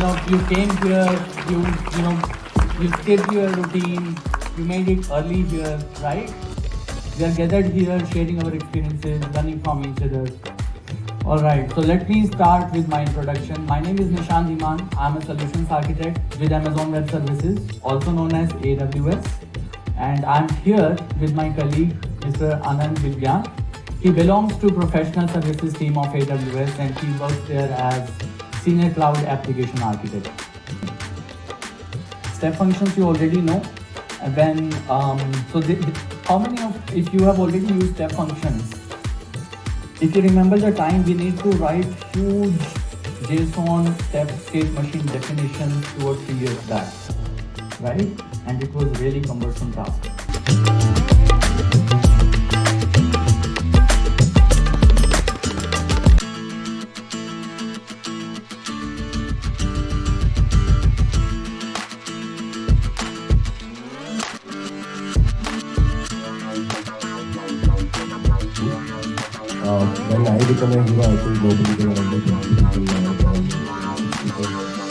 you came here, you skipped your routine, you made it early here, right? We are gathered here, sharing our experiences, learning from each other. All right, so let me start with my introduction. My name is Nishant Iman. I'm a solutions architect with Amazon Web Services, also known as AWS. And I'm here with my colleague, Mr. Anand Vilgyan. He belongs to professional services team of AWS and he works there as senior cloud application architect. Step functions you already know. When how many of, if you have already used step functions, if you remember the time we need to write huge JSON step state machine definitions 2 or 3 years back, right? And it was really cumbersome task. When I become a hero, I think nobody can understand.